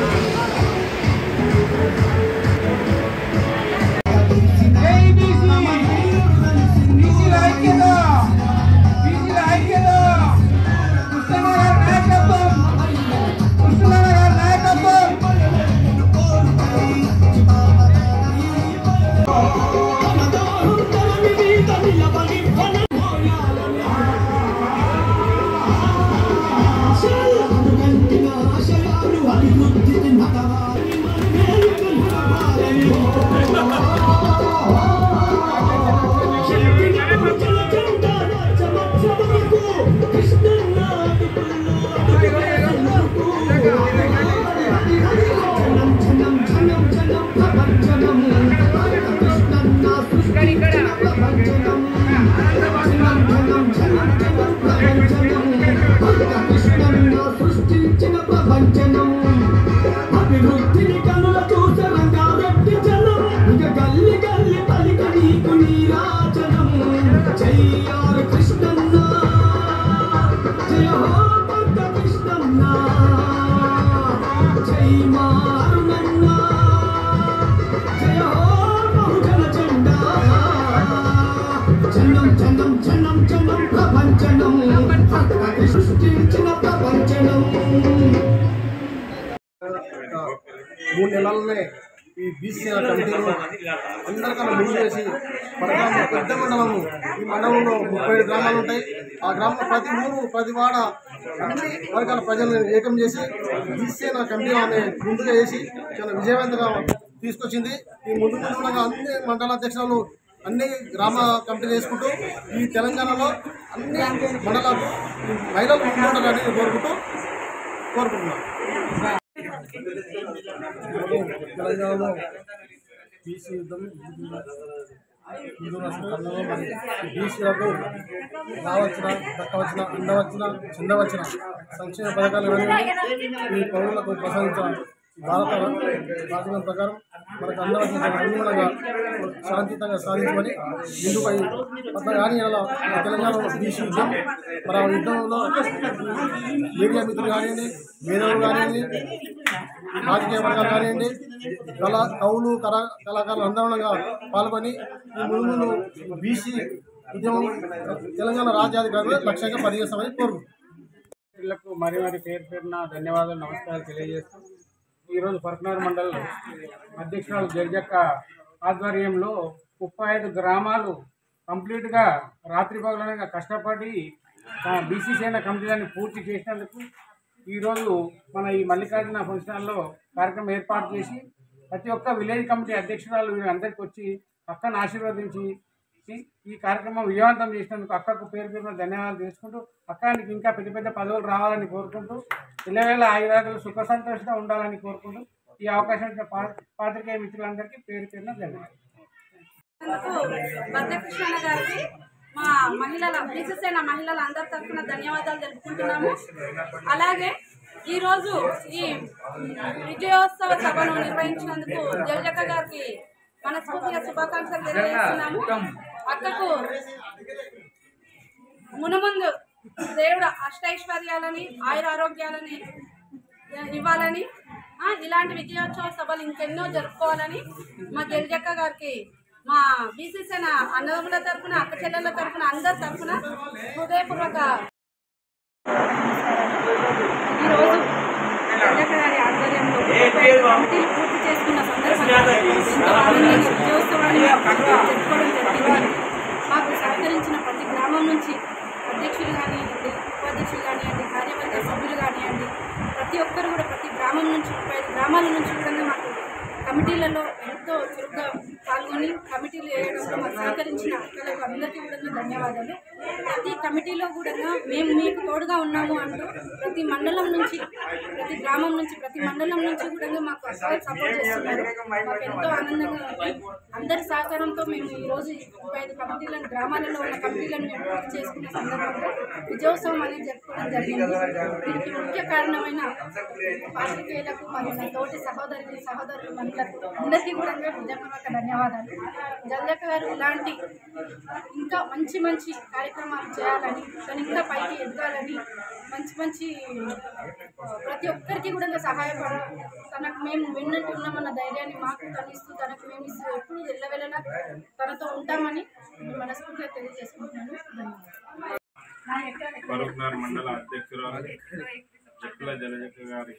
మూడు నెలలనే ఈ బీసీ కమిటీలో అందరికన్నా ముందు చేసి పెద్ద మండలము, ఈ మండలంలో 37 గ్రామాలు ఉంటాయి. ఆ గ్రామంలో ప్రతి ఊరు ప్రతి వాడ అన్ని వర్గాల ప్రజలను ఏకం చేసి బీసీ కమిటీ ఆమె ముందుగా చేసి చాలా విజయవంతంగా తీసుకొచ్చింది. ఈ ముందు అన్ని మండల అధ్యక్షులు అన్ని గ్రామ కమిటీలు చేసుకుంటూ ఈ తెలంగాణలో అన్ని మండల మహిళలు ముందుండాలని కోరుకుంటున్నాం. తెలంగాణలో బీసీ యుద్ధం బీసీలకు రావచ్చిన, దక్కవచ్చిన, అందవచ్చిన, చెందవచ్చిన సంక్షేమ పథకాలు ఈ పౌరులకు ప్రసాదించిన భారత రాజ్యాంగం ప్రకారం మనకు అందవలసిన అనుగుణంగా శాంతియుతంగా సాధించమని ముందుపై కానీ ఇలా తెలంగాణలో బీసీ యుద్ధం మరి ఆ యుద్ధంలో మీడియా మిత్రులు కానివ్వండి, మేధావులు కానివ్వండి, రాజకీయ వర్గాలు కానివ్వండి, కవులు కళాకారులు అందరంగా పాల్గొని ఈ ముందు బీసీ ఉద్యమం తెలంగాణ రాజ్యాధికారులు లక్ష్యంగా పనిచేస్తామని కోరుకుంటున్నాం. మరి పేరున ధన్యవాదాలు, నమస్కారాలు తెలియజేస్తాం. ఈరోజు పర్కనూరు మండల్ అధ్యక్షురాలు జర్జక్క ఆధ్వర్యంలో 35 గ్రామాలు కంప్లీట్గా రాత్రి పగలనగా కష్టపడి బీసీ సేన కమిటీలను పూర్తి చేసినందుకు ఈరోజు మన ఈ మల్లికార్జున ఫంక్షన్ హాల్లో కార్యక్రమం ఏర్పాటు చేసి ప్రతి ఒక్క విలేజ్ కమిటీ అధ్యక్షురాలు వీరందరికీ వచ్చి అక్కను ఆశీర్వదించి ఈ కార్యక్రమం విజయవంతం చేసినందుకు అక్కకు పేరున ధన్యవాదాలు తెలుసుకుంటూ అక్కడికి ఇంకా పెద్ద పెద్ద పదవులు రావాలని కోరుకుంటూ ఇళ్ళవేళ ఆయుధాలు సుఖ సంతోషంగా ఉండాలని కోరుకుంటూ ఈ అవకాశం ఇచ్చిన పాత్రికేయ మిత్రులందరికీ పేరున ధన్యవాదాలు. భద్రకృష్ణ గారికి మా మహిళల బీసీసేన మహిళల అందరి తరఫున ధన్యవాదాలు తెలుపుకుంటున్నాము. అలాగే ఈరోజు ఈ విజయోత్సవ సభను నిర్వహించినందుకు జర్జక్క గారికి మనస్ఫూర్తిగా శుభాకాంక్షలు తెలియజేస్తున్నాము. అక్కకు మునుముందు దేవుడు అష్టైశ్వర్యాలని ఆయురారోగ్యాలని ఇవ్వాలని ఇలాంటి విజయోత్సవ సభలు ఇంకెన్నో జరుపుకోవాలని మా జర్జక్క గారికి మా బీసీసేన అన్నదమ్ముల తరఫున అక్క చెల్లెల తరఫున అందరి తరఫున హృదయపూర్వక ఈరోజు జర్జక్క గారి ఆధ్వర్యంలో కమిటీలు పూర్తి చేసుకున్న సందర్భంగా ఎంతో ఆనందంగా విజయోత్సవాన్ని జరుపుకోవడం జరిగింది. మాకు సహకరించిన ప్రతి గ్రామం నుంచి అధ్యక్షులు కానివ్వండి, ఉపాధ్యక్షులు కానివ్వండి, కార్యవర్గ సభ్యులు కానివ్వండి, ప్రతి ఒక్కరు కూడా ప్రతి గ్రామం నుంచి 35 గ్రామాల నుంచి కూడా మాకు కమిటీలలో ఎంతో చురుగ్గా పాల్గొని కమిటీలు వేయడంలో మాకు సహకరించిన అక్కలకు అందరికీ కూడా ధన్యవాదాలు. ప్రతి కమిటీలో కూడా మేము మీకు తోడుగా ఉన్నాము అంటూ ప్రతి మండలం నుంచి ప్రతి గ్రామం నుంచి ప్రతి మండలం నుంచి కూడా మాకు అక్కలు సపోర్ట్ చేస్తున్నారు. మాకు ఎంతో ఆనందంగా ఉంది. అందరి సహకారంతో మేము ఈరోజు 35 కమిటీలను గ్రామాలలో ఉన్న కమిటీలను మేము పూర్తి చేసుకున్న సందర్భంగా విజయోత్సవం అనేది జరుపుకోవడం జరిగింది. దీనికి ముఖ్య కారణమైన పాత్రికేయులకు మరియు నా తోటి సహోదరులు మహిళలకు అందరికీ కూడా హృదయపూర్వక ధన్యవాదాలు. జర్జక్క గారు ఇలాంటి ఇంకా మంచి మంచి కార్యక్రమాలు చేయాలని, తను ఇంకా పైకి ఎదగాలని, మంచి మంచి ప్రతి ఒక్కరికి కూడా సహాయపడుతూ తనకు మేము వెన్నట్టు ఉన్నామన్న ధైర్యాన్ని మాకు తనిస్తూ తనకు మేము ఇస్తూ ఎప్పుడు వెళ్ళవేళలా తనతో ఉంటామని మనస్ఫూర్తిగా తెలియజేసుకుంటున్నాను. పర్కనూరు మండల అధ్యక్షురాలు జక్కుల జలజక్క గారి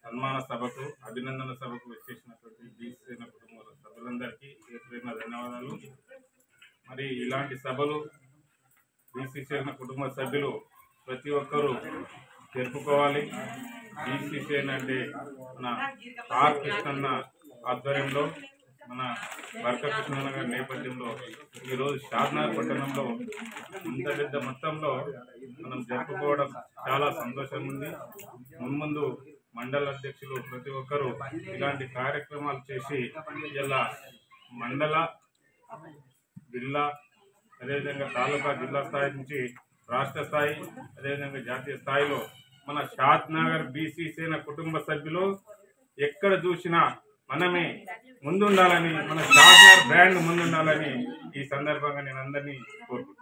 సన్మాన సభకు అభినందన సభకు వచ్చేసినటువంటి బీసీసేన కుటుంబ సభ్యులందరికీ పేరున ధన్యవాదాలు. మరి ఇలాంటి సభలు బీసీసేన కుటుంబ సభ్యులు ప్రతి ఒక్కరూ జరుపుకోవాలి. బీసీసేన అంటే మన ఆర్ కృష్ణన్న ఆధ్వర్యంలో మన భర్తకృష్ణన్న గారి నేపథ్యంలో ఈరోజు షాద్నగర్ పట్టణంలో ఇంత పెద్ద మొత్తంలో మనం జరుపుకోవడం చాలా సంతోషంగా ఉంది. మున్ముందు మండల అధ్యక్షులు ప్రతి ఒక్కరూ ఇలాంటి కార్యక్రమాలు చేసి ఇలా మండల జిల్లా అదేవిధంగా తాలూకా జిల్లా స్థాయి నుంచి రాష్ట్ర స్థాయి అదేవిధంగా జాతీయ స్థాయిలో మన షాద్నగర్ బీసీసేన కుటుంబ సభ్యులు ఎక్కడ చూసినా మనమే ముందుండాలని, మన షాద్నగర్ బ్రాండ్ ముందుండాలని ఈ సందర్భంగా నేను అందరినీ కోరుకుంటున్నాను.